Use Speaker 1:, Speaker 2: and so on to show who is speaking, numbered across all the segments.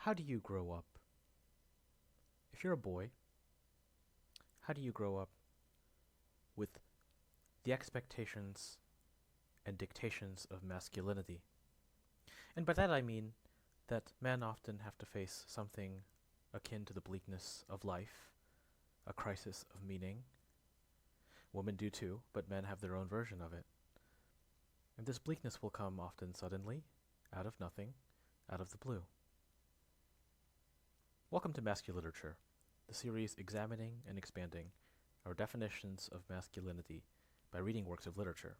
Speaker 1: How do you grow up? If you're a boy, how do you grow up with the expectations and dictations of masculinity? And by that I mean that men often have to face something akin to the bleakness of life, a crisis of meaning. Women do too, but men have their own version of it. And this bleakness will come often suddenly, out of nothing, out of the blue. Welcome to Masculiterature, the series examining and expanding our definitions of masculinity by reading works of literature.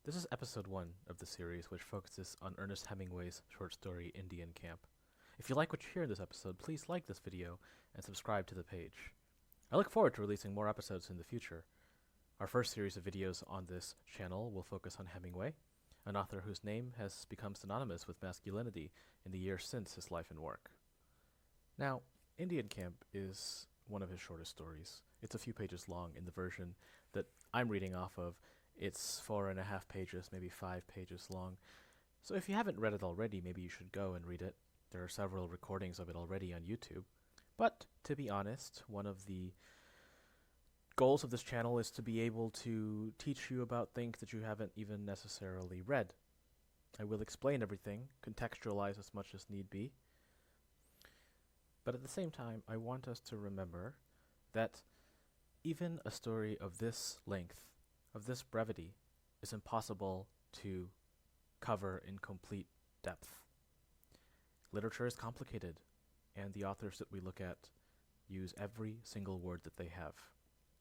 Speaker 1: This is episode 1 of the series, which focuses on Ernest Hemingway's short story Indian Camp. If you like what you hear in this episode, please like this video and subscribe to the page. I look forward to releasing more episodes in the future. Our first series of videos on this channel will focus on Hemingway, an author whose name has become synonymous with masculinity in the years since his life and work. Now, Indian Camp is one of his shortest stories. It's a few pages long. In the version that I'm reading off of, it's 4.5 pages, maybe 5 pages long. So if you haven't read it already, maybe you should go and read it. There are several recordings of it already on YouTube. But, to be honest, one of the goals of this channel is to be able to teach you about things that you haven't even necessarily read. I will explain everything, contextualize as much as need be. But at the same time, I want us to remember that even a story of this length, of this brevity, is impossible to cover in complete depth. Literature is complicated, and the authors that we look at use every single word that they have.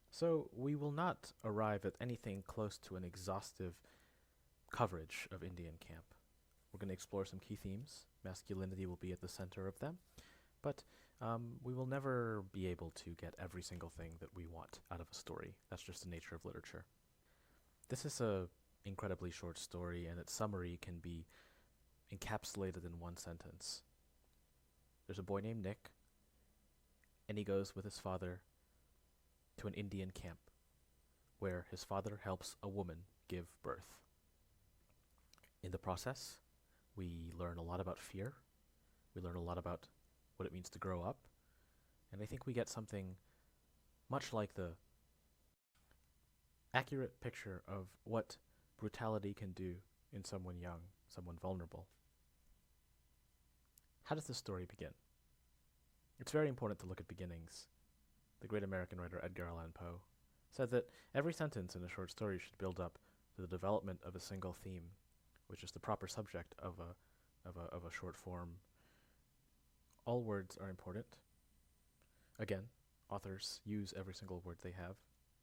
Speaker 1: So we will not arrive at anything close to an exhaustive coverage of Indian Camp. We're going to explore some key themes. Masculinity will be at the center of them. But we will never be able to get every single thing that we want out of a story. That's just the nature of literature. This is an incredibly short story, and its summary can be encapsulated in one sentence. There's a boy named Nick, and he goes with his father to an Indian camp, where his father helps a woman give birth. In the process, we learn a lot about fear. We learn a lot about what it means to grow up. And I think we get something much like the accurate picture of what brutality can do in someone young, someone vulnerable. How does this story begin? It's very important to look at beginnings. The great American writer Edgar Allan Poe said that every sentence in a short story should build up to the development of a single theme, which is the proper subject of a short form. All words are important. Again, authors use every single word they have.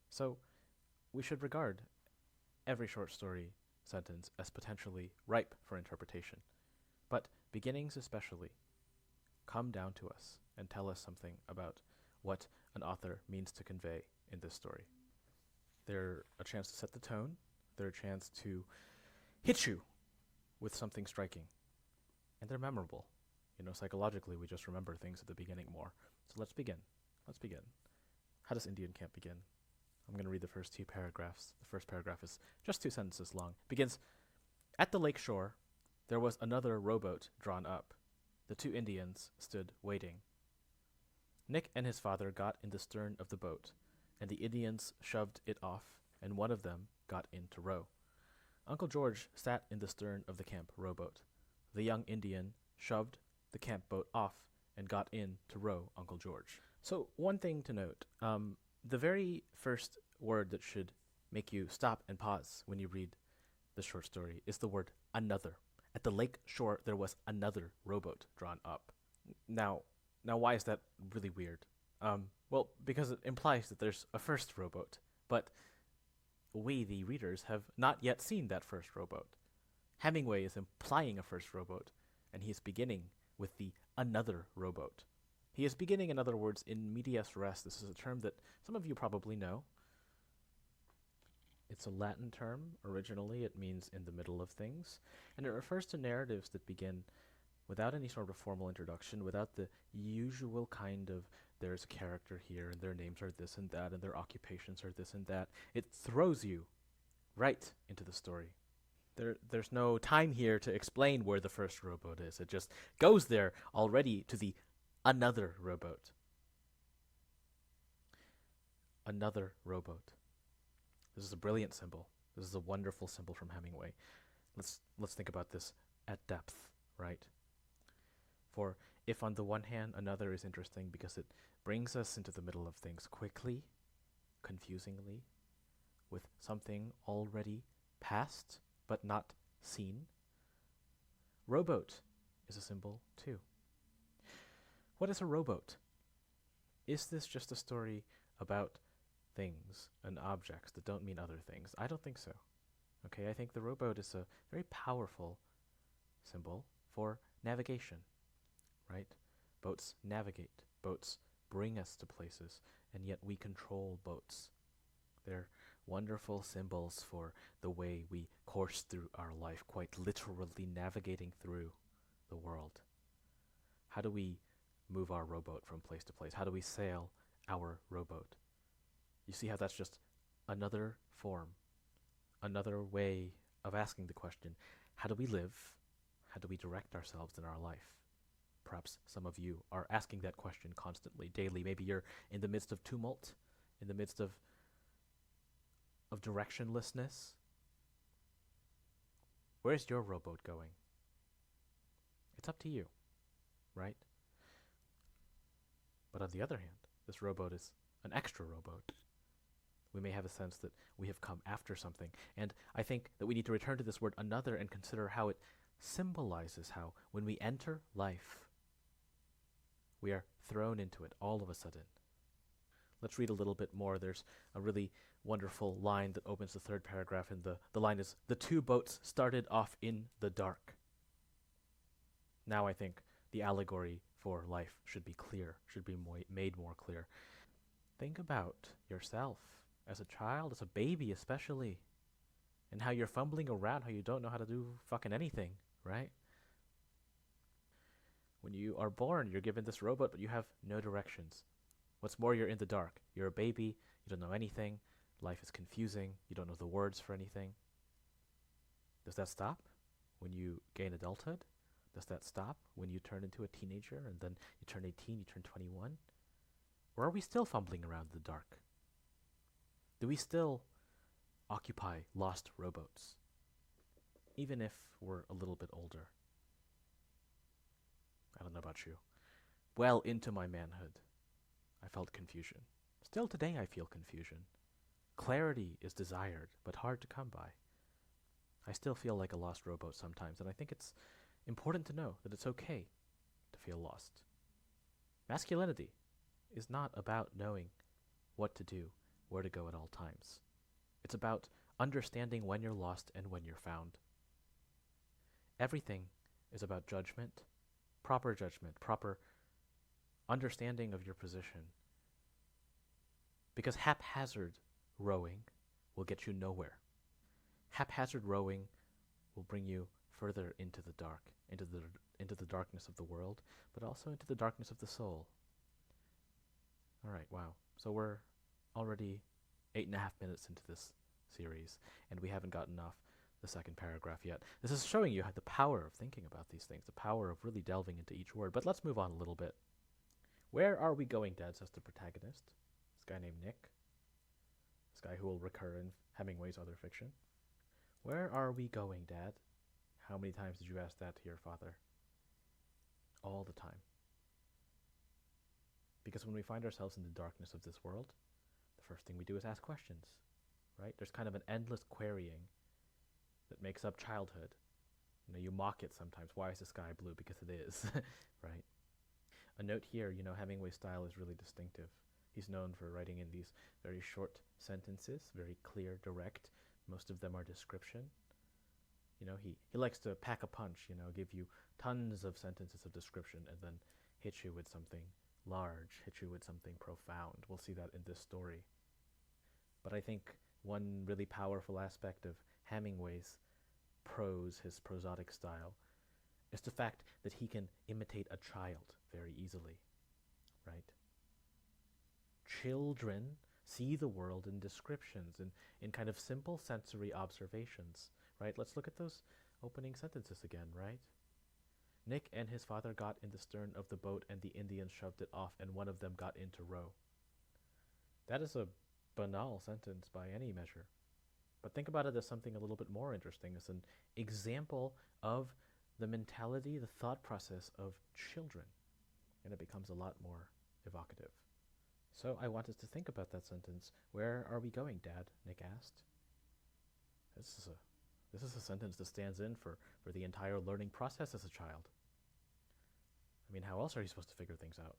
Speaker 1: So we should regard every short story sentence as potentially ripe for interpretation. But beginnings especially come down to us and tell us something about what an author means to convey in this story. They're a chance to set the tone. They're a chance to hit you with something striking. And they're memorable. You know, psychologically, we just remember things at the beginning more. So let's begin. Let's begin. How does Indian Camp begin? I'm going to read the first 2 paragraphs. The first paragraph is just 2 sentences long. It begins, "At the lake shore, there was another rowboat drawn up. The 2 Indians stood waiting. Nick and his father got in the stern of the boat, and the Indians shoved it off, and one of them got in to row. Uncle George sat in the stern of the camp rowboat. The young Indian shoved the camp boat off and got in to row Uncle George." So one thing to note, the very first word that should make you stop and pause when you read the short story is the word another. At the lake shore, there was another rowboat drawn up. Now why is that really weird? Well, because it implies that there's a first rowboat, but we, the readers, have not yet seen that first rowboat. Hemingway is implying a first rowboat, and he is beginning with the another rowboat. He is beginning, in other words, in medias res. This is a term that some of you probably know. It's a Latin term. Originally, it means in the middle of things, and it refers to narratives that begin without any sort of formal introduction, without the usual kind of there's a character here, and their names are this and that, and their occupations are this and that. It throws you right into the story. There's no time here to explain where the first rowboat is. It just goes there already to the another rowboat. Another rowboat. This is a brilliant symbol. This is a wonderful symbol from Hemingway. Let's think about this at depth, right? For if on the one hand another is interesting because it brings us into the middle of things quickly, confusingly, with something already past but not seen, rowboat is a symbol too. What is a rowboat? Is this just a story about things and objects that don't mean other things? I don't think so. Okay, I think the rowboat is a very powerful symbol for navigation, right? Boats navigate. Boats bring us to places, and yet we control boats. They're wonderful symbols for the way we course through our life, quite literally navigating through the world. How do we move our rowboat from place to place? How do we sail our rowboat? You see how that's just another form, another way of asking the question, how do we live? How do we direct ourselves in our life? Perhaps some of you are asking that question constantly, daily. Maybe you're in the midst of tumult, in the midst of directionlessness. Where's your rowboat going? It's up to you, right? But on the other hand, this rowboat is an extra rowboat. We may have a sense that we have come after something. And I think that we need to return to this word another and consider how it symbolizes how when we enter life, we are thrown into it all of a sudden. Let's read a little bit more. There's a really wonderful line that opens the third paragraph, and the line is, "The two boats started off in the dark." Now I think the allegory for life should be clear, should be made more clear. Think about yourself as a child, as a baby especially, and how you're fumbling around, how you don't know how to do fucking anything, right? When you are born, you're given this rowboat, but you have no directions. What's more, you're in the dark. You're a baby, you don't know anything, life is confusing, you don't know the words for anything. Does that stop when you gain adulthood? Does that stop when you turn into a teenager and then you turn 18, you turn 21? Or are we still fumbling around in the dark? Do we still occupy lost rowboats, even if we're a little bit older? I don't know about you. Well into my manhood, I felt confusion. Still today I feel confusion. Clarity is desired, but hard to come by. I still feel like a lost rowboat sometimes, and I think it's important to know that it's okay to feel lost. Masculinity is not about knowing what to do, where to go at all times. It's about understanding when you're lost and when you're found. Everything is about judgment, proper understanding of your position. Because haphazard rowing will get you nowhere. Haphazard rowing will bring you further into the dark, into the darkness of the world, but also into the darkness of the soul. All right, wow. So we're already 8.5 minutes into this series, and we haven't gotten off the second paragraph yet. This is showing you the power of thinking about these things, the power of really delving into each word. But let's move on a little bit. Where are we going, Dad, says the protagonist. This guy named Nick. This guy who will recur in Hemingway's other fiction. Where are we going, Dad? How many times did you ask that to your father? All the time. Because when we find ourselves in the darkness of this world, the first thing we do is ask questions, right? There's kind of an endless querying that makes up childhood. You know, you mock it sometimes. Why is the sky blue? Because it is, right? A note here, Hemingway's style is really distinctive. He's known for writing in these very short sentences, very clear, direct. Most of them are description. He likes to pack a punch, give you tons of sentences of description and then hit you with something large, hit you with something profound. We'll see that in this story. But I think one really powerful aspect of Hemingway's prose, his prosodic style, is the fact that he can imitate a child very easily, right? Children see the world in descriptions, in kind of simple sensory observations. right? Let's look at those opening sentences again, right? Nick and his father got in the stern of the boat, and the Indians shoved it off, and one of them got in to row. That is a banal sentence by any measure. But think about it as something a little bit more interesting, as an example of the mentality, the thought process of children. And it becomes a lot more evocative. So I want us to think about that sentence. Where are we going, Dad? Nick asked. This is a sentence that stands in for the entire learning process as a child. I mean, how else are you supposed to figure things out?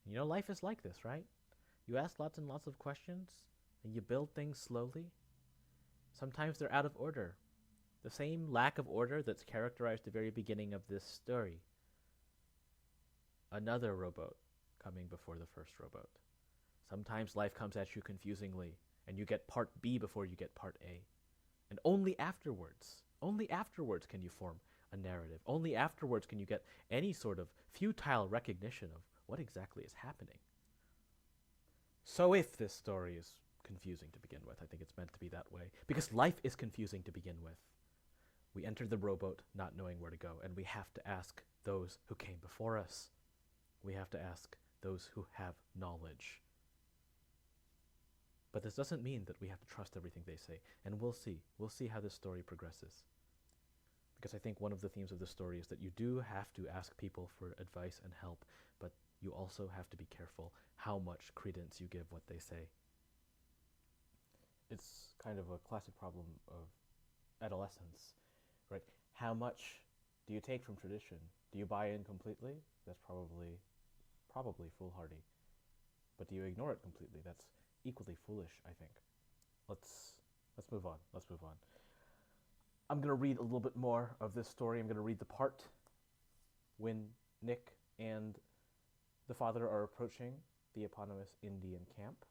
Speaker 1: You know, life is like this, right? You ask lots and lots of questions, and you build things slowly. Sometimes they're out of order. The same lack of order that's characterized the very beginning of this story. Another rowboat coming before the first rowboat. Sometimes life comes at you confusingly, and you get part B before you get part A. And only afterwards can you form a narrative. Only afterwards can you get any sort of futile recognition of what exactly is happening. So if this story is confusing to begin with, I think it's meant to be that way, because life is confusing to begin with. We enter the rowboat not knowing where to go, and we have to ask those who came before us. We have to ask those who have knowledge. But this doesn't mean that we have to trust everything they say, and we'll see. We'll see how this story progresses. Because I think one of the themes of the story is that you do have to ask people for advice and help, but you also have to be careful how much credence you give what they say. It's kind of a classic problem of adolescence, right? How much do you take from tradition? Do you buy in completely? That's probably foolhardy. But do you ignore it completely? That's equally foolish, I think. Let's move on. I'm going to read a little bit more of this story. I'm going to read the part when Nick and the father are approaching the eponymous Indian camp.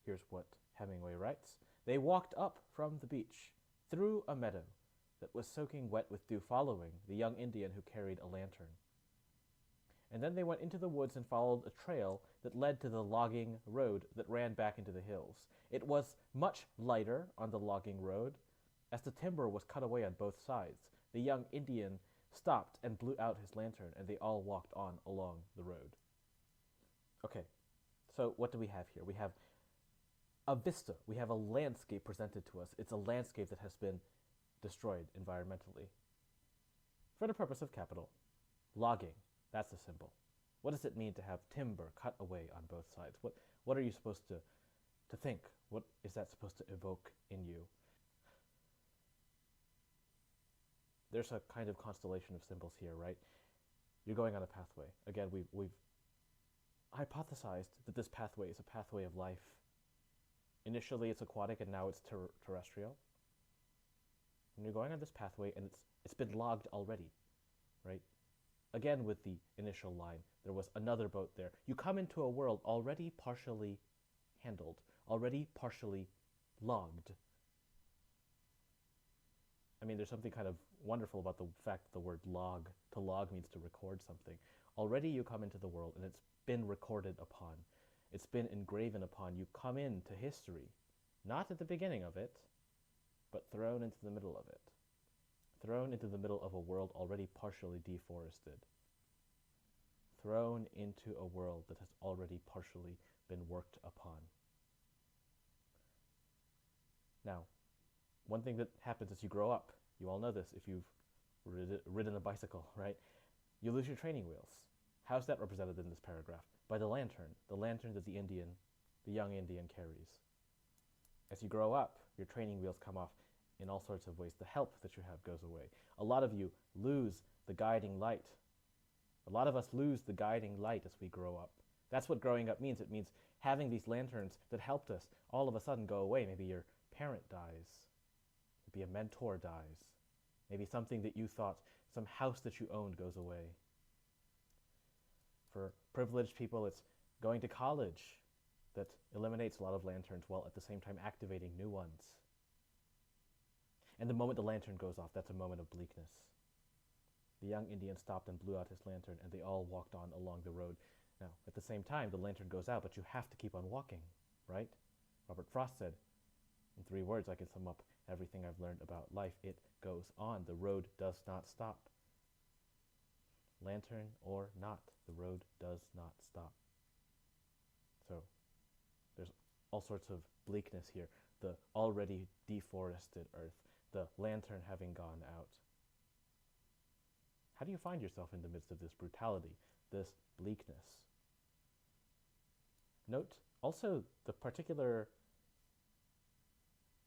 Speaker 1: Here's what Hemingway writes. They walked up from the beach, through a meadow that was soaking wet with dew, following the young Indian who carried a lantern. And then they went into the woods and followed a trail that led to the logging road that ran back into the hills. It was much lighter on the logging road, as the timber was cut away on both sides. The young Indian stopped and blew out his lantern, and they all walked on along the road. Okay, so what do we have here? We have a vista. We have a landscape presented to us. It's a landscape that has been destroyed environmentally for the purpose of capital. Logging, that's the symbol. What does it mean to have timber cut away on both sides? What are you supposed to think? What is that supposed to evoke in you? There's a kind of constellation of symbols here, right? You're going on a pathway. Again, we've hypothesized that this pathway is a pathway of life. Initially, it's aquatic, and now it's terrestrial. And you're going on this pathway, and it's been logged already, right? Again, with the initial line, there was another boat there. You come into a world already partially handled, already partially logged. I mean, there's something kind of wonderful about the fact that the word log, to log means to record something. Already you come into the world, and it's been recorded upon. It's been engraven upon. You come into history, not at the beginning of it, but thrown into the middle of it. Thrown into the middle of a world already partially deforested. Thrown into a world that has already partially been worked upon. Now, one thing that happens as you grow up, you all know this if you've ridden a bicycle, right? You lose your training wheels. How's that represented in this paragraph? By the lantern that the young Indian carries. As you grow up, your training wheels come off in all sorts of ways. The help that you have goes away. A lot of you lose the guiding light. A lot of us lose the guiding light as we grow up. That's what growing up means. It means having these lanterns that helped us all of a sudden go away. Maybe your parent dies. Maybe a mentor dies. Maybe something that you thought, some house that you owned goes away. For privileged people, it's going to college that eliminates a lot of lanterns while at the same time activating new ones. And the moment the lantern goes off, that's a moment of bleakness. The young Indian stopped and blew out his lantern, and they all walked on along the road. Now, at the same time, the lantern goes out, but you have to keep on walking, right? Robert Frost said, in 3 words I can sum up everything I've learned about life. It goes on. The road does not stop. Lantern or not, the road does not stop. So there's all sorts of bleakness here. The already deforested earth, the lantern having gone out. How do you find yourself in the midst of this brutality, this bleakness? Note also the particular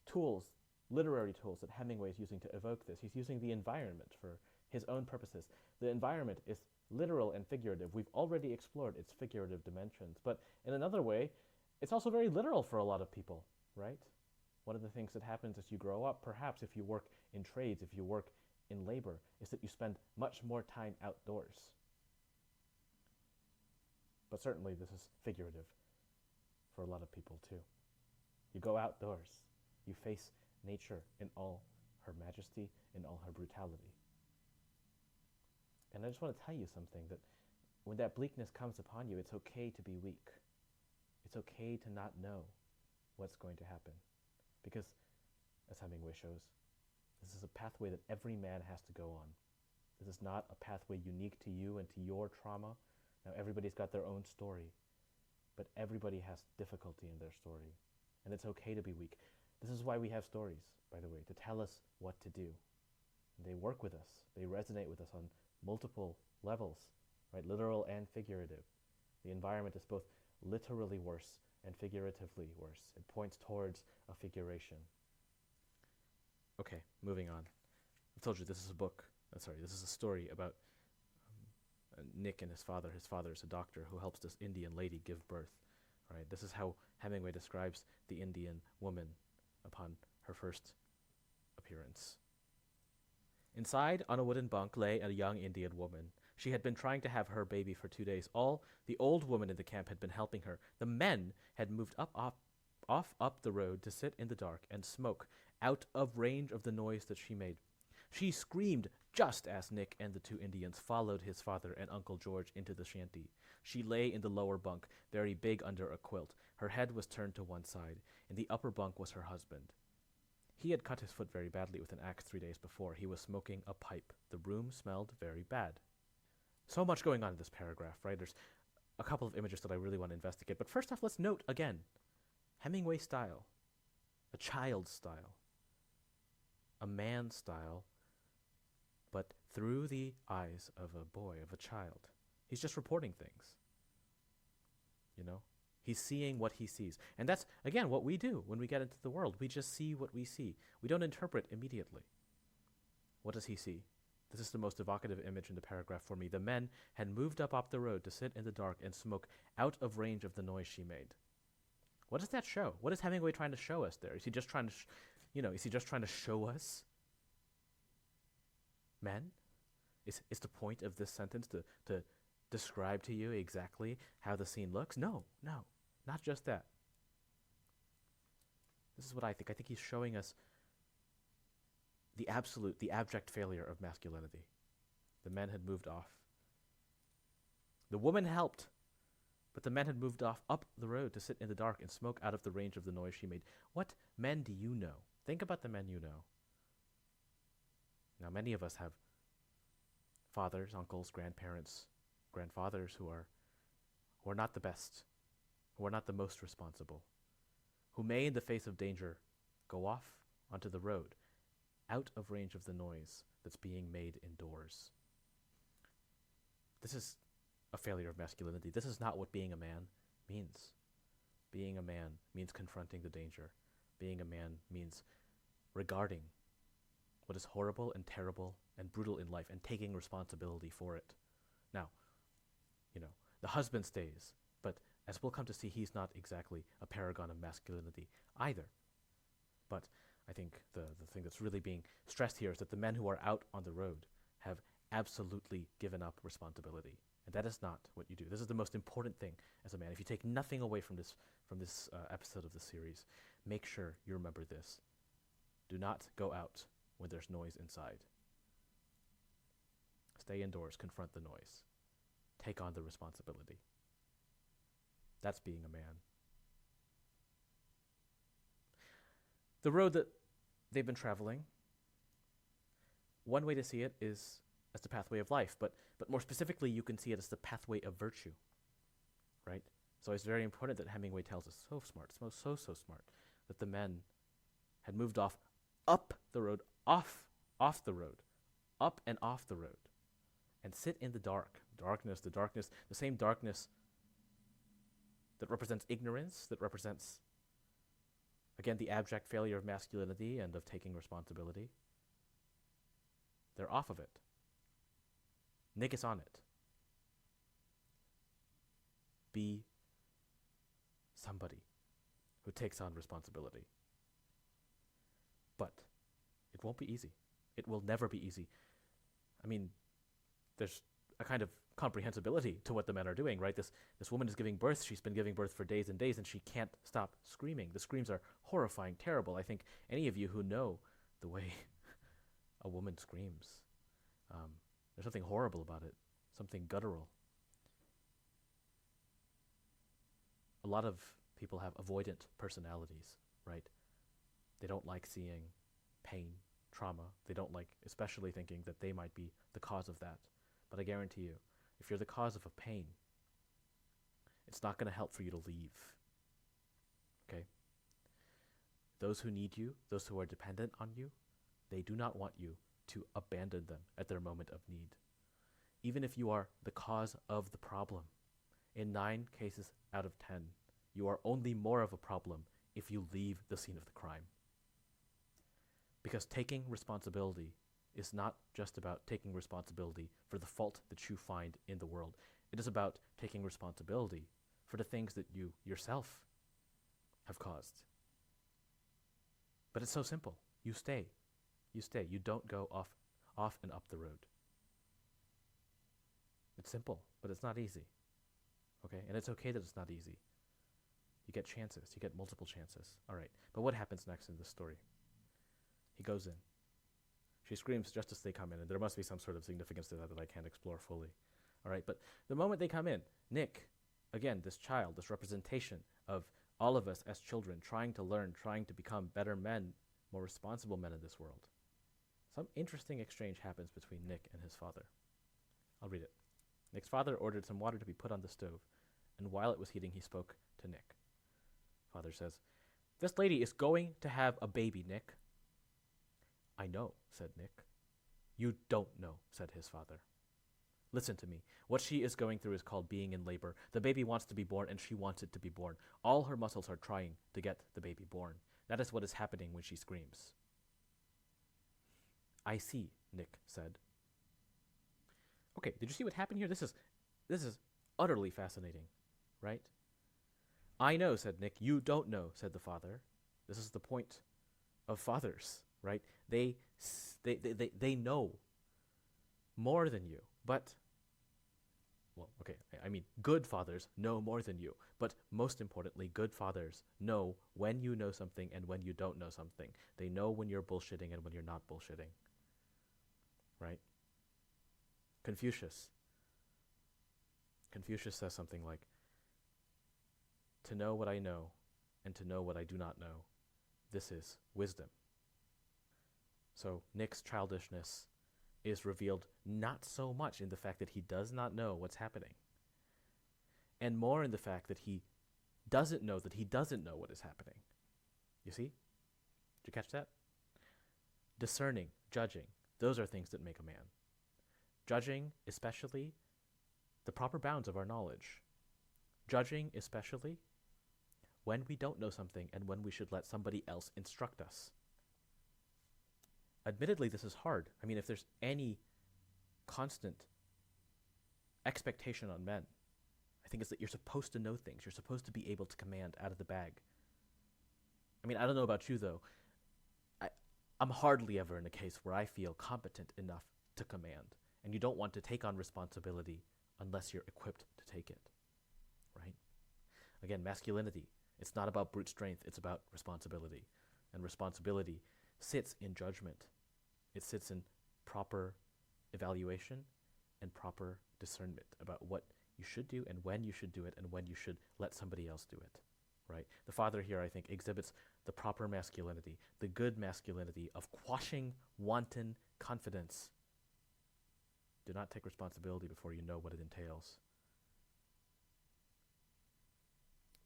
Speaker 1: tools, literary tools that Hemingway is using to evoke this. He's using the environment for his own purposes. The environment is literal and figurative. We've already explored its figurative dimensions, but in another way, it's also very literal for a lot of people, right? One of the things that happens as you grow up, perhaps if you work in trades, if you work in labor, is that you spend much more time outdoors. But certainly this is figurative for a lot of people too. You go outdoors, you face nature in all her majesty, in all her brutality. And I just want to tell you something, that when that bleakness comes upon you, it's okay to be weak. It's okay to not know what's going to happen. Because, as Hemingway shows, this is a pathway that every man has to go on. This is not a pathway unique to you and to your trauma. Now, everybody's got their own story, but everybody has difficulty in their story. And it's okay to be weak. This is why we have stories, by the way, to tell us what to do. And they work with us. They resonate with us on multiple levels, right? Literal and figurative. The environment is both literally worse and figuratively worse. It points towards a figuration. Okay, moving on. I told you this is a book. This is a story about Nick and his father. His father is a doctor who helps this Indian lady give birth. Right? This is how Hemingway describes the Indian woman upon her first appearance. Inside, on a wooden bunk, lay a young Indian woman. She had been trying to have her baby for 2 days. All the old women in the camp had been helping her. The men had moved up the road to sit in the dark and smoke, out of range of the noise that she made. She screamed just as Nick and the two Indians followed his father and Uncle George into the shanty. She lay in the lower bunk, very big under a quilt. Her head was turned to one side. In the upper bunk was her husband. He had cut his foot very badly with an axe 3 days before. He was smoking a pipe. The room smelled very bad. So much going on in this paragraph, right? There's a couple of images that I really want to investigate. But first off, let's note again, Hemingway style, a child style, a man style, but through the eyes of a boy, of a child. He's just reporting things, you know? He's seeing what he sees. And that's, again, what we do when we get into the world. We just see what we see. We don't interpret immediately. What does he see? This is the most evocative image in the paragraph for me. The men had moved up the road to sit in the dark and smoke out of range of the noise she made. What does that show? What is Hemingway trying to show us there? Is he just trying to, is he just trying to show us men? Is the point of this sentence to describe to you exactly how the scene looks? No, not just that. This is what I think. I think he's showing us the abject failure of masculinity. The men had moved off. The woman helped, but the men had moved off up the road to sit in the dark and smoke out of the range of the noise she made. What men do you know? Think about the men you know. Now, many of us have fathers, uncles, grandparents, grandfathers who are not the best, who are not the most responsible, who may, in the face of danger, go off onto the road, out of range of the noise that's being made indoors. This is a failure of masculinity. This is not what being a man means. Being a man means confronting the danger. Being a man means regarding what is horrible and terrible and brutal in life and taking responsibility for it. Now, the husband stays, but as we'll come to see, he's not exactly a paragon of masculinity either. But I think the thing that's really being stressed here is that the men who are out on the road have absolutely given up responsibility. And that is not what you do. This is the most important thing as a man. If you take nothing away from this episode of the series, make sure you remember this. Do not go out when there's noise inside. Stay indoors, confront the noise. Take on the responsibility. That's being a man. The road that they've been traveling. One way to see it is as the pathway of life, but more specifically, you can see it as the pathway of virtue, right? So it's very important that Hemingway tells us, so smart, so smart, that the men had moved off up the road, off the road, up and off the road, and sit in the darkness, the same darkness that represents ignorance, that represents, again, the abject failure of masculinity and of taking responsibility. They're off of it. Nick is on it. Be somebody who takes on responsibility. But it won't be easy. It will never be easy. I mean, there's a kind of comprehensibility to what the men are doing, right? This woman is giving birth. She's been giving birth for days and days, and she can't stop screaming. The screams are horrifying, terrible. I think any of you who know the way a woman screams, there's something horrible about it, something guttural. A lot of people have avoidant personalities, right? They don't like seeing pain, trauma. They don't like especially thinking that they might be the cause of that. But I guarantee you, if you're the cause of a pain, it's not going to help for you to leave. Okay? Those who need you, those who are dependent on you, they do not want you to abandon them at their moment of need. Even if you are the cause of the problem, in 9 cases out of 10, you are only more of a problem if you leave the scene of the crime. Because taking responsibility is not just about taking responsibility for the fault that you find in the world. It is about taking responsibility for the things that you yourself have caused. But it's so simple. You stay. You don't go off and up the road. It's simple, but it's not easy. Okay? And it's okay that it's not easy. You get chances. You get multiple chances. All right. But what happens next in this story? He goes in. She screams just as they come in, and there must be some sort of significance to that I can't explore fully. All right. But the moment they come in, Nick, again, this child, this representation of all of us as children trying to learn, trying to become better men, more responsible men in this world. Some interesting exchange happens between Nick and his father. I'll read it. Nick's father ordered some water to be put on the stove, and while it was heating, he spoke to Nick. Father says, "This lady is going to have a baby, Nick." "I know," said Nick. "You don't know," said his father. "Listen to me. What she is going through is called being in labor. The baby wants to be born, and she wants it to be born. All her muscles are trying to get the baby born. That is what is happening when she screams." "I see," Nick said. Okay, did you see what happened here? This is utterly fascinating, right? "I know," said Nick. "You don't know," said the father. This is the point of fathers, right? They know more than you, but, well, okay, I mean, good fathers know more than you, but most importantly, good fathers know when you know something and when you don't know something. They know when you're bullshitting and when you're not bullshitting, right? Confucius says something like, "To know what I know and to know what I do not know, this is wisdom." So Nick's childishness is revealed not so much in the fact that he does not know what's happening, and more in the fact that he doesn't know what is happening. You see? Did you catch that? Discerning, judging, those are things that make a man. Judging, especially, the proper bounds of our knowledge. Judging, especially, when we don't know something and when we should let somebody else instruct us. Admittedly, this is hard. I mean, if there's any constant expectation on men, I think it's that you're supposed to know things. You're supposed to be able to command out of the bag. I mean, I don't know about you, though. I'm hardly ever in a case where I feel competent enough to command. And you don't want to take on responsibility unless you're equipped to take it, right? Again, masculinity, it's not about brute strength, it's about responsibility. And responsibility sits in judgment. It sits in proper evaluation and proper discernment about what you should do and when you should do it and when you should let somebody else do it, right? The father here, I think, exhibits the proper masculinity, the good masculinity of quashing wanton confidence. Do not take responsibility before you know what it entails.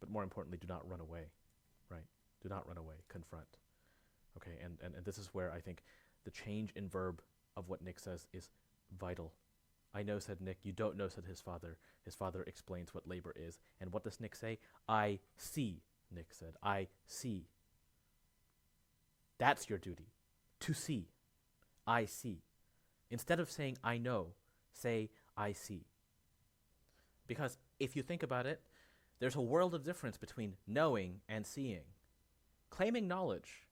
Speaker 1: But more importantly, do not run away, right? Do not run away. Confront. Okay, and this is where I think the change in verb of what Nick says is vital. I know, said Nick. You don't know, said his father. His father explains what labor is. And what does Nick say? I see, Nick said. I see. That's your duty. To see. I see. Instead of saying I know, say I see. Because if you think about it, there's a world of difference between knowing and seeing. Claiming knowledge,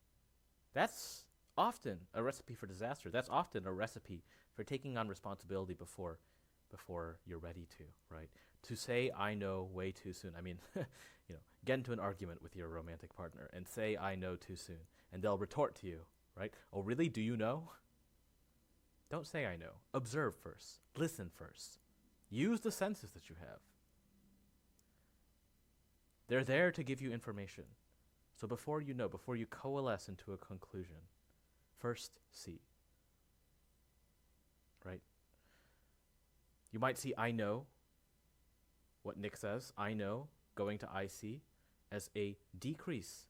Speaker 1: that's often a recipe for disaster. That's often a recipe for taking on responsibility before you're ready to, right? To say I know way too soon. I mean, get into an argument with your romantic partner and say I know too soon, and they'll retort to you, right? Oh, really? Do you know? Don't say I know. Observe first. Listen first. Use the senses that you have. They're there to give you information. So before you know, before you coalesce into a conclusion, first see. Right? You might see I know, what Nick says, I know, going to I see, as a decrease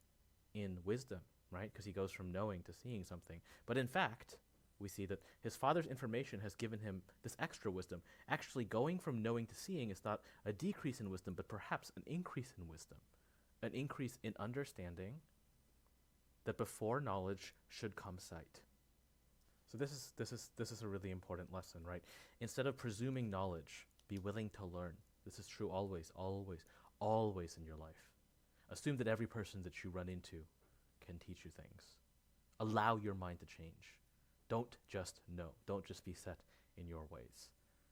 Speaker 1: in wisdom, right? Because he goes from knowing to seeing something. But in fact, we see that his father's information has given him this extra wisdom. Actually, going from knowing to seeing is not a decrease in wisdom, but perhaps an increase in wisdom, an increase in understanding that before knowledge should come sight. So this is a really important lesson, right? Instead of presuming knowledge, be willing to learn. This is true always, always, always in your life. Assume that every person that you run into can teach you things. Allow your mind to change. Don't just know. Don't just be set in your ways.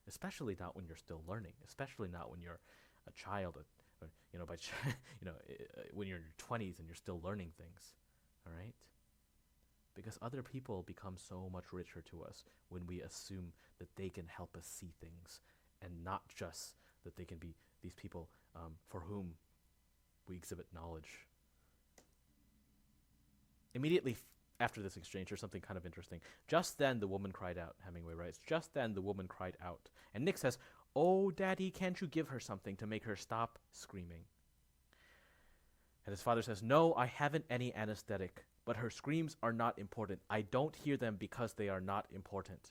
Speaker 1: Especially not when you're still learning. Especially not when you're a child, when you're in your 20s and you're still learning things. All right? Because other people become so much richer to us when we assume that they can help us see things, and not just that they can be these people for whom we exhibit knowledge. Immediately after this exchange, there's something kind of interesting. Just then the woman cried out, Hemingway writes. Just then the woman cried out. And Nick says, "Oh, Daddy, can't you give her something to make her stop screaming?" And his father says, "No, I haven't any anesthetic, but her screams are not important. I don't hear them because they are not important."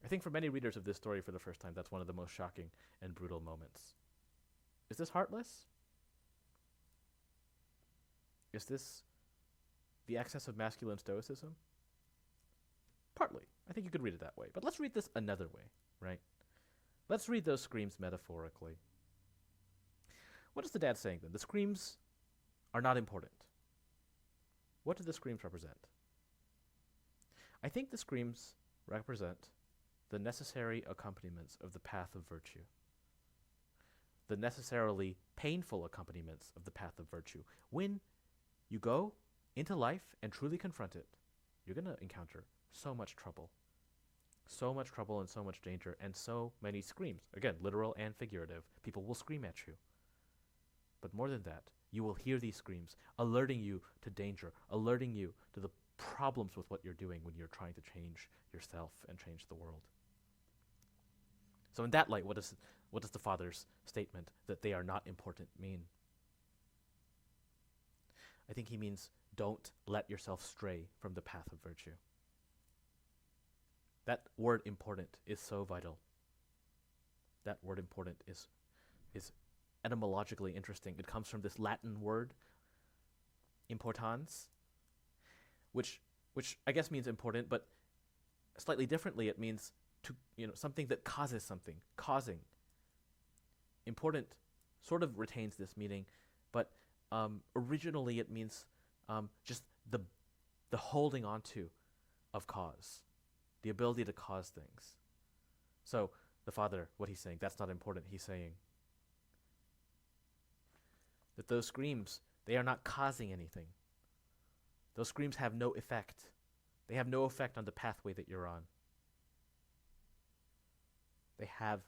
Speaker 1: I think for many readers of this story for the first time, that's one of the most shocking and brutal moments. Is this heartless? Is this the excess of masculine stoicism? Partly. I think you could read it that way. But let's read this another way, right? Let's read those screams metaphorically. What is the dad saying then? The screams are not important. What do the screams represent? I think the screams represent the necessary accompaniments of the path of virtue. The necessarily painful accompaniments of the path of virtue. When you go into life and truly confront it, you're going to encounter so much trouble. So much trouble and so much danger and so many screams. Again, literal and figurative. People will scream at you. But more than that, you will hear these screams alerting you to danger, alerting you to the problems with what you're doing when you're trying to change yourself and change the world. So in that light, what does the father's statement that they are not important mean? I think he means don't let yourself stray from the path of virtue. That word important is so vital. That word important is etymologically interesting. It comes from this Latin word, importans, which I guess means important, but slightly differently it means to, something that causes something, causing. Important sort of retains this meaning, but originally it means just the holding onto of cause, the ability to cause things. So the father, what he's saying, that's not important. He's saying that those screams, they are not causing anything. Those screams have no effect. They have no effect on the pathway that you're on. They have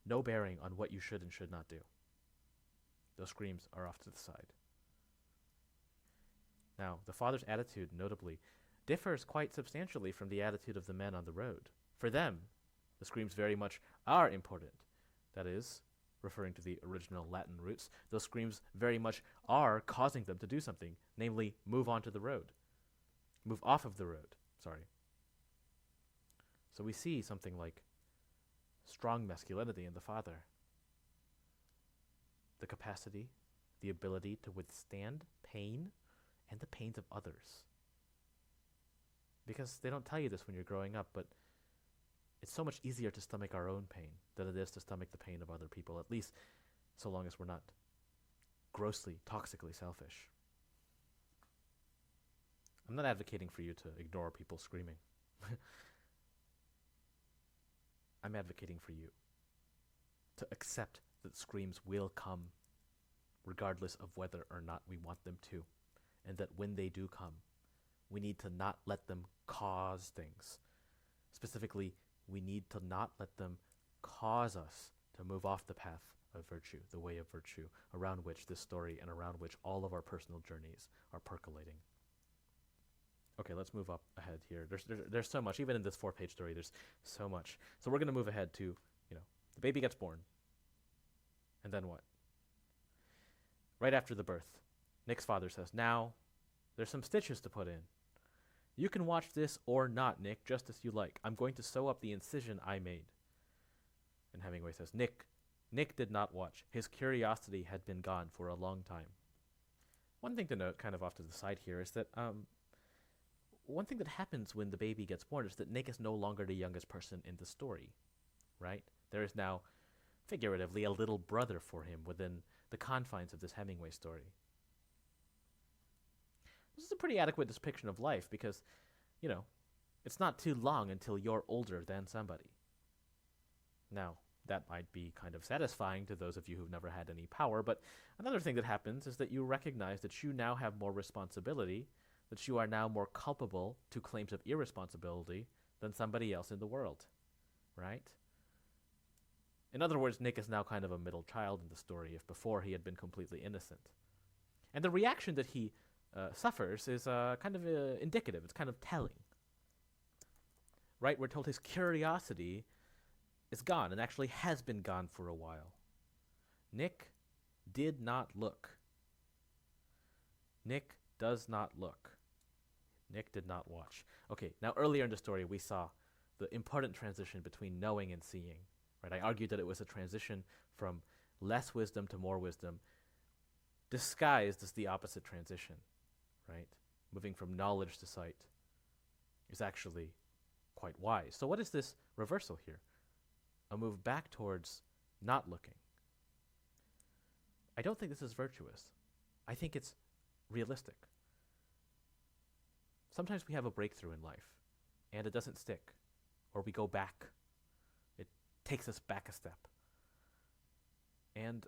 Speaker 1: no bearing on what you should and should not do. Those screams are off to the side. Now, the father's attitude, notably, differs quite substantially from the attitude of the men on the road. For them, the screams very much are important. That is, referring to the original Latin roots, those screams very much are causing them to do something, namely, move onto the road. Move off of the road, sorry. So we see something like strong masculinity in the father. The capacity, the ability to withstand pain and the pains of others. Because they don't tell you this when you're growing up, but it's so much easier to stomach our own pain than it is to stomach the pain of other people, at least so long as we're not grossly, toxically selfish. I'm not advocating for you to ignore people screaming. I'm advocating for you to accept that screams will come regardless of whether or not we want them to, and that when they do come, we need to not let them cause things. Specifically, we need to not let them cause us to move off the path of virtue, the way of virtue, around which this story and around which all of our personal journeys are percolating. Okay, let's move up ahead here. There's so much. Even in this 4-page story, there's so much. So we're going to move ahead to, the baby gets born. And then what? Right after the birth, Nick's father says, now, there's some stitches to put in. You can watch this or not, Nick, just as you like. I'm going to sew up the incision I made. And Hemingway says, Nick did not watch. His curiosity had been gone for a long time. One thing to note, kind of off to the side here, is that one thing that happens when the baby gets born is that Nick is no longer the youngest person in the story, right? There is now, figuratively, a little brother for him within the confines of this Hemingway story. This is a pretty adequate depiction of life because, it's not too long until you're older than somebody. Now, that might be kind of satisfying to those of you who've never had any power, but another thing that happens is that you recognize that you now have more responsibility, that you are now more culpable to claims of irresponsibility than somebody else in the world, right? In other words, Nick is now kind of a middle child in the story, if before he had been completely innocent. And the reaction that he suffers is kind of indicative. It's kind of telling. Right? We're told his curiosity is gone and actually has been gone for a while. Nick did not look. Nick does not look. Nick did not watch. Okay, now earlier in the story we saw the important transition between knowing and seeing. Right? I argued that it was a transition from less wisdom to more wisdom, disguised as the opposite transition. Right? Moving from knowledge to sight is actually quite wise. So what is this reversal here? A move back towards not looking. I don't think this is virtuous. I think it's realistic. Sometimes we have a breakthrough in life, and it doesn't stick, or we go back. It takes us back a step. And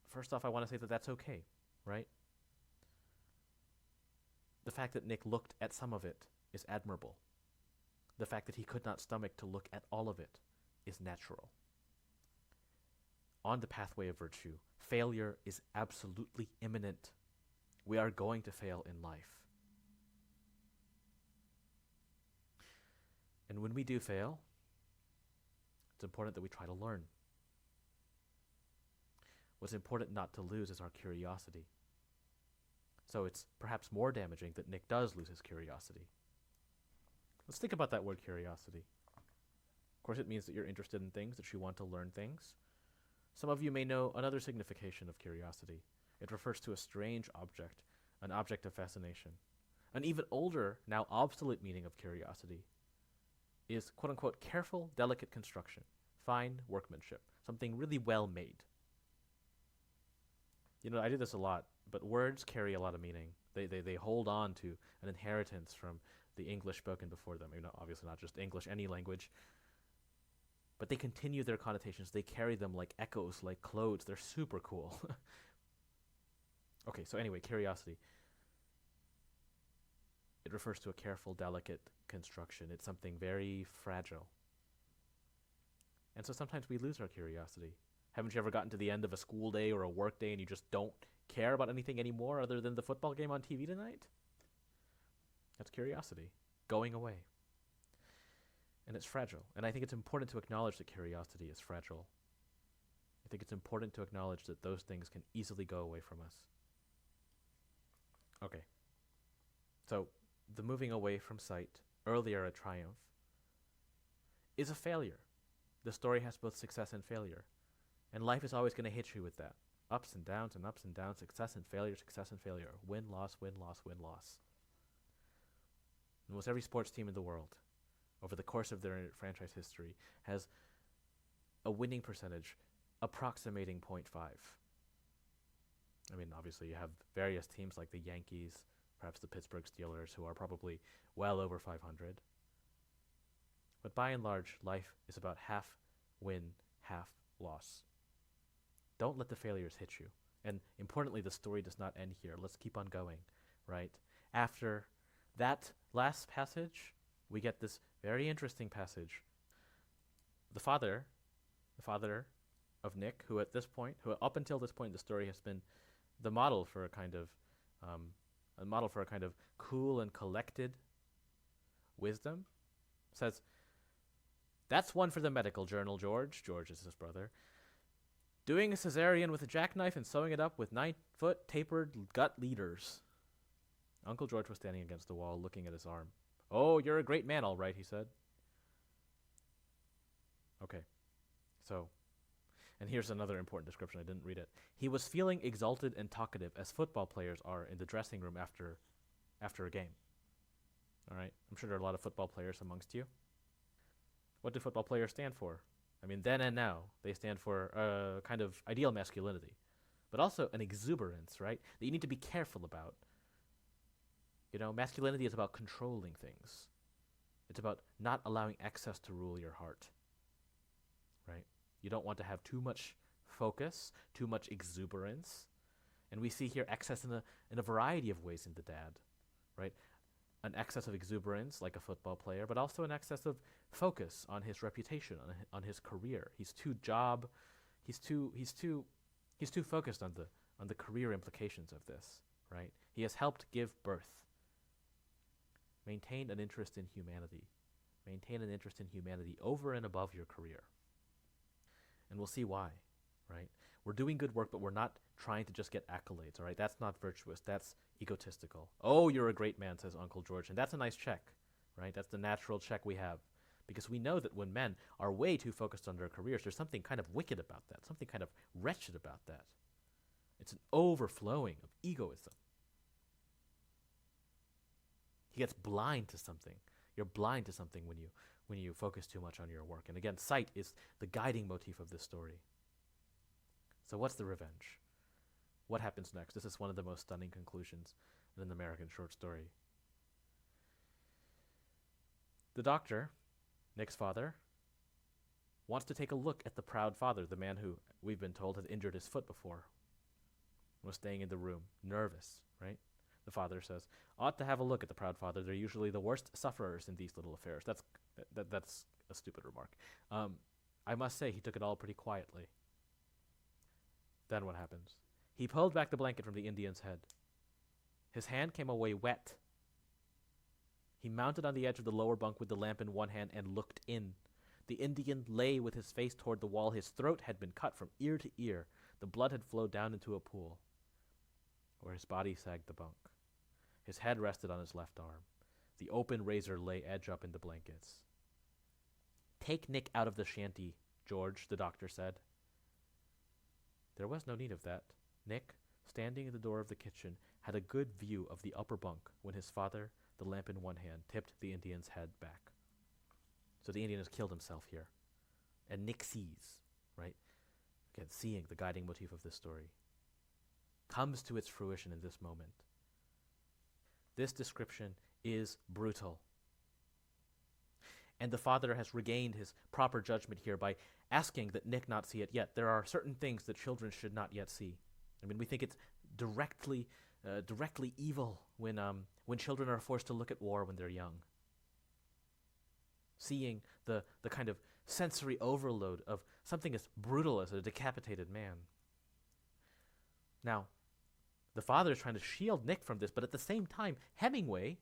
Speaker 1: first off, I want to say that that's okay, right? The fact that Nick looked at some of it is admirable. The fact that he could not stomach to look at all of it is natural. On the pathway of virtue, failure is absolutely imminent. We are going to fail in life. And when we do fail, it's important that we try to learn. What's important not to lose is our curiosity. So it's perhaps more damaging that Nick does lose his curiosity. Let's think about that word curiosity. Of course, it means that you're interested in things, that you want to learn things. Some of you may know another signification of curiosity. It refers to a strange object, an object of fascination. An even older, now obsolete meaning of curiosity is, quote-unquote, careful, delicate construction, fine workmanship, something really well made. I do this a lot, but words carry a lot of meaning. They hold on to an inheritance from the English spoken before them. Obviously not just English, any language. But they continue their connotations. They carry them like echoes, like clothes. They're super cool. Okay, so anyway, curiosity. It refers to a careful, delicate construction. It's something very fragile. And so sometimes we lose our curiosity. Haven't you ever gotten to the end of a school day or a work day and you just don't care about anything anymore other than the football game on TV tonight? That's curiosity going away. And it's fragile. And I think it's important to acknowledge that curiosity is fragile. I think it's important to acknowledge that those things can easily go away from us. Okay. So, the moving away from sight, earlier a triumph, is a failure. The story has both success and failure. And life is always going to hit you with that. Ups and downs and ups and downs, success and failure, win, loss, win, loss, win, loss. Almost every sports team in the world, over the course of their franchise history, has a winning percentage approximating 0.5. I mean, obviously you have various teams like the Yankees, perhaps the Pittsburgh Steelers, who are probably well over 500. But by and large, life is about half win, half loss. Don't let the failures hit you. And importantly, the story does not end here. Let's keep on going, right? After that last passage, we get this very interesting passage. The father of Nick, who up until this point in the story has been the model for a kind of cool and collected wisdom, says, "That's one for the medical journal, George." George is his brother. "Doing a cesarean with a jackknife and sewing it up with 9-foot tapered gut leaders." Uncle George was standing against the wall, looking at his arm. "Oh, you're a great man, all right," he said. Okay, so, and here's another important description. I didn't read it. "He was feeling exalted and talkative, as football players are in the dressing room after a game." All right, I'm sure there are a lot of football players amongst you. What do football players stand for? I mean, then and now, they stand for a kind of ideal masculinity, but also an exuberance, right, that you need to be careful about. You know, masculinity is about controlling things. It's about not allowing excess to rule your heart, right? You don't want to have too much focus, too much exuberance. And we see here excess in a variety of ways in the dad, right? An excess of exuberance, like a football player, but also an excess of focus on his reputation, on his career. He's too focused on the career implications of this, right? He has helped give birth. Maintain an interest in humanity. Maintain an interest in humanity over and above your career. And we'll see why, right? We're doing good work, but we're not trying to just get accolades, all right? That's not virtuous. That's egotistical. "Oh, you're a great man," says Uncle George. And that's a nice check, right? That's the natural check we have. Because we know that when men are way too focused on their careers, there's something kind of wicked about that, something kind of wretched about that. It's an overflowing of egoism. He gets blind to something. You're blind to something when you focus too much on your work. And again, sight is the guiding motif of this story. So what's the revenge? What happens next? This is one of the most stunning conclusions in an American short story. The doctor, Nick's father, wants to take a look at the proud father, the man who, we've been told, had injured his foot before, was staying in the room, nervous, right? The father says, "Ought to have a look at the proud father. They're usually the worst sufferers in these little affairs." That's a stupid remark. I must say, he took it all pretty quietly. Then what happens? He pulled back the blanket from the Indian's head. His hand came away wet. He mounted on the edge of the lower bunk with the lamp in one hand and looked in. The Indian lay with his face toward the wall. His throat had been cut from ear to ear. The blood had flowed down into a pool, where his body sagged the bunk. His head rested on his left arm. The open razor lay edge up in the blankets. "Take Nick out of the shanty, George," the doctor said. There was no need of that. Nick, standing in the door of the kitchen, had a good view of the upper bunk when his father, the lamp in one hand, tipped the Indian's head back. So the Indian has killed himself here. And Nick sees, right? Again, seeing, the guiding motif of this story, comes to its fruition in this moment. This description is brutal. And the father has regained his proper judgment here by asking that Nick not see it yet. There are certain things that children should not yet see. I mean, we think it's directly evil when children are forced to look at war when they're young. seeing the kind of sensory overload of something as brutal as a decapitated man. Now, the father is trying to shield Nick from this, but at the same time, Hemingway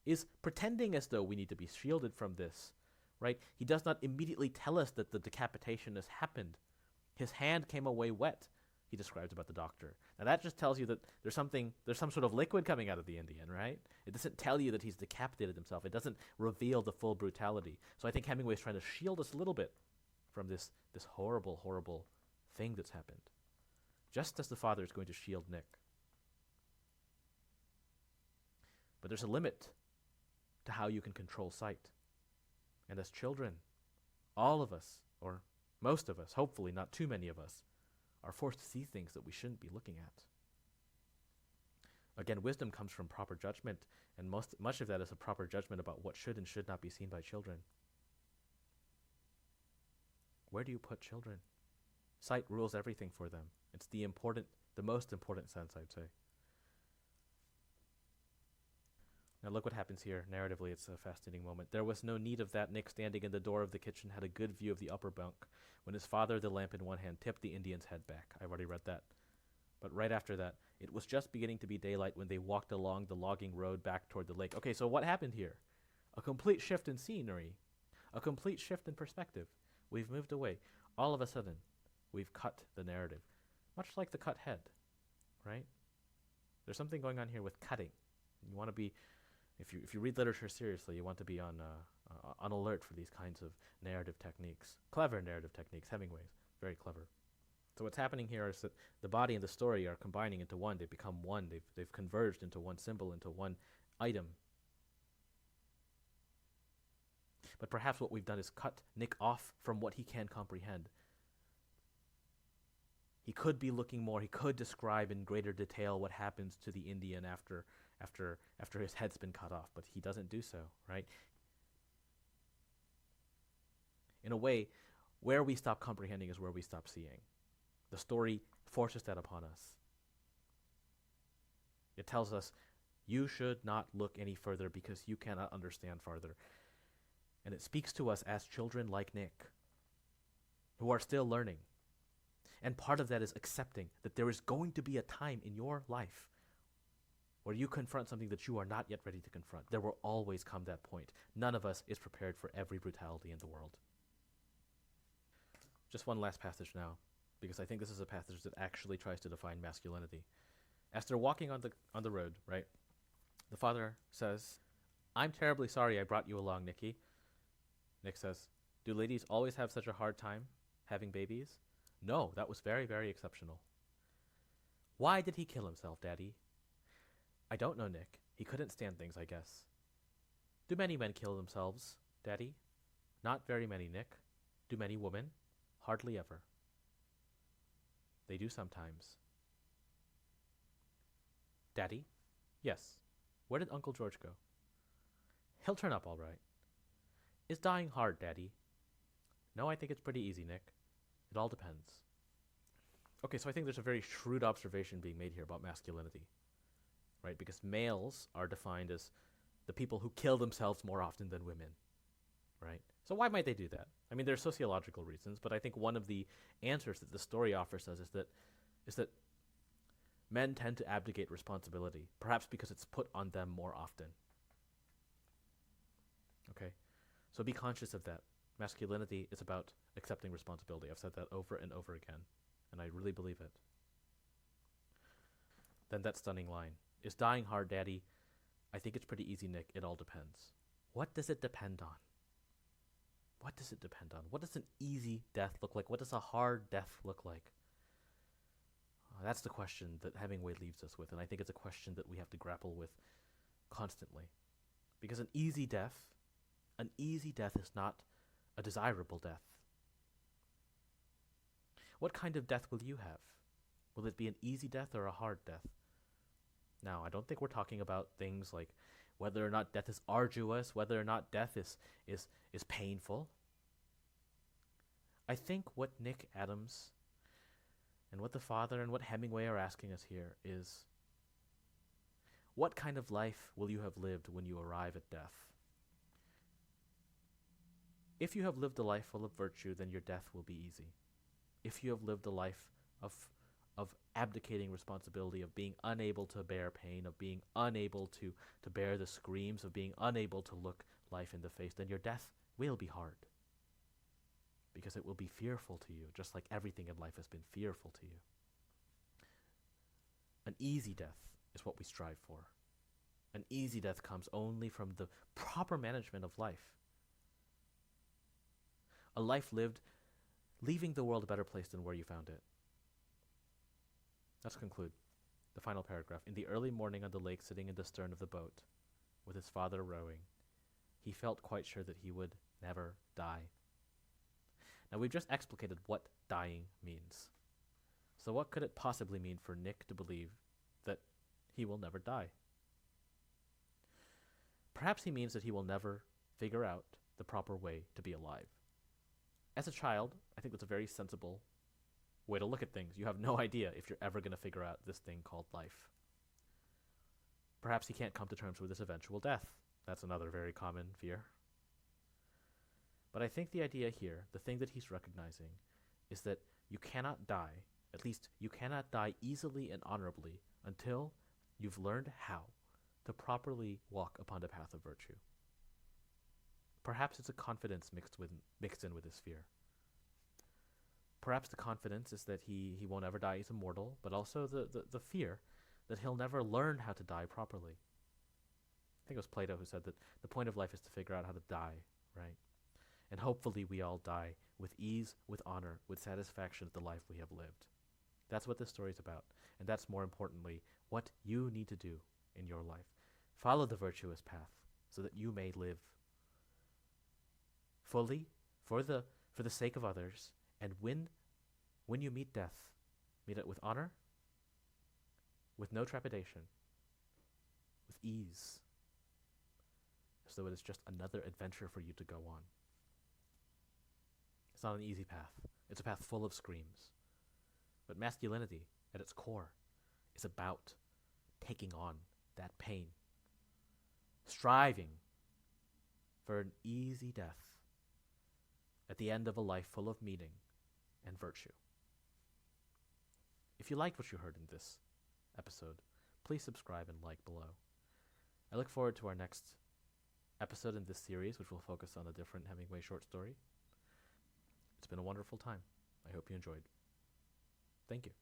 Speaker 1: is pretending as though we need to be shielded from this, right? He does not immediately tell us that the decapitation has happened. His hand came away wet, he describes about the doctor. Now that just tells you that there's some sort of liquid coming out of the Indian, right? It doesn't tell you that he's decapitated himself. It doesn't reveal the full brutality. So I think Hemingway is trying to shield us a little bit from this horrible, horrible thing that's happened. Just as the father is going to shield Nick. But there's a limit to how you can control sight. And as children, all of us, or most of us, hopefully not too many of us, are forced to see things that we shouldn't be looking at. Again, wisdom comes from proper judgment, and much of that is a proper judgment about what should and should not be seen by children. Where do you put children? Sight rules everything for them. It's the most important sense, I'd say. Now look what happens here. Narratively, it's a fascinating moment. There was no need of that. Nick, standing in the door of the kitchen, had a good view of the upper bunk when his father, the lamp in one hand, tipped the Indian's head back. I've already read that. But right after that, it was just beginning to be daylight when they walked along the logging road back toward the lake. Okay, so what happened here? A complete shift in scenery. A complete shift in perspective. We've moved away. All of a sudden, we've cut the narrative. Much like the cut head, right? There's something going on here with cutting. You want to be... If you read literature seriously, you want to be on alert for these kinds of narrative techniques. Clever narrative techniques. Hemingway's very clever. So what's happening here is that the body and the story are combining into one. They've become one. They've converged into one symbol, into one item. But perhaps what we've done is cut Nick off from what he can comprehend. He could be looking more. He could describe in greater detail what happens to the Indian after his head's been cut off, but he doesn't do so, right? In a way, where we stop comprehending is where we stop seeing. The story forces that upon us. It tells us, you should not look any further because you cannot understand farther. And it speaks to us as children like Nick, who are still learning. And part of that is accepting that there is going to be a time in your life where you confront something that you are not yet ready to confront. There will always come that point. None of us is prepared for every brutality in the world. Just one last passage now, because I think this is a passage that actually tries to define masculinity. As they're walking on the road, right, the father says, "I'm terribly sorry I brought you along, Nicky." Nick says, "Do ladies always have such a hard time having babies?" "No, that was very, very exceptional." "Why did he kill himself, Daddy?" "I don't know, Nick. He couldn't stand things, I guess." "Do many men kill themselves, Daddy?" "Not very many, Nick." "Do many women?" "Hardly ever." "They do sometimes." "Daddy?" "Yes." "Where did Uncle George go?" "He'll turn up all right." "Is dying hard, Daddy?" "No, I think it's pretty easy, Nick. It all depends." Okay, so I think there's a very shrewd observation being made here about masculinity. Right, because males are defined as the people who kill themselves more often than women, right? So why might they do that? I mean, there's sociological reasons, but I think one of the answers that the story offers us is that men tend to abdicate responsibility, perhaps because it's put on them more often. Okay, so be conscious of that. Masculinity is about accepting responsibility. I've said that over and over again, and I really believe it. Then that stunning line. "Is dying hard, Daddy?" "I think it's pretty easy, Nick. It all depends." What does it depend on? What does it depend on? What does an easy death look like? What does a hard death look like? That's the question that Hemingway leaves us with, and I think it's a question that we have to grapple with constantly. Because an easy death is not a desirable death. What kind of death will you have? Will it be an easy death or a hard death? Now, I don't think we're talking about things like whether or not death is arduous, whether or not death is painful. I think what Nick Adams and what the father and what Hemingway are asking us here is, what kind of life will you have lived when you arrive at death? If you have lived a life full of virtue, then your death will be easy. If you have lived a life of abdicating responsibility, of being unable to bear pain, of being unable to bear the screams, of being unable to look life in the face, then your death will be hard. Because it will be fearful to you, just like everything in life has been fearful to you. An easy death is what we strive for. An easy death comes only from the proper management of life. A life lived, leaving the world a better place than where you found it. Let's conclude. The final paragraph. In the early morning on the lake, sitting in the stern of the boat, with his father rowing, he felt quite sure that he would never die. Now, we've just explicated what dying means. So what could it possibly mean for Nick to believe that he will never die? Perhaps he means that he will never figure out the proper way to be alive. As a child, I think that's a very sensible way to look at things. You have no idea if you're ever going to figure out this thing called life. Perhaps he can't come to terms with his eventual death. That's another very common fear. But I think the idea here, the thing that he's recognizing, is that you cannot die, at least you cannot die easily and honorably, until you've learned how to properly walk upon the path of virtue. Perhaps it's a confidence mixed in with his fear. Perhaps the confidence is that he won't ever die, he's immortal, but also the fear that he'll never learn how to die properly. I think it was Plato who said that the point of life is to figure out how to die, right? And hopefully we all die with ease, with honor, with satisfaction of the life we have lived. That's what this story is about. And that's, more importantly, what you need to do in your life. Follow the virtuous path so that you may live fully for the sake of others. And when you meet death, meet it with honor, with no trepidation, with ease, as though it is just another adventure for you to go on. It's not an easy path. It's a path full of screams. But masculinity, at its core, is about taking on that pain, striving for an easy death at the end of a life full of meaning and virtue. If you liked what you heard in this episode, please subscribe and like below. I look forward to our next episode in this series, which will focus on a different Hemingway short story. It's been a wonderful time. I hope you enjoyed. Thank you.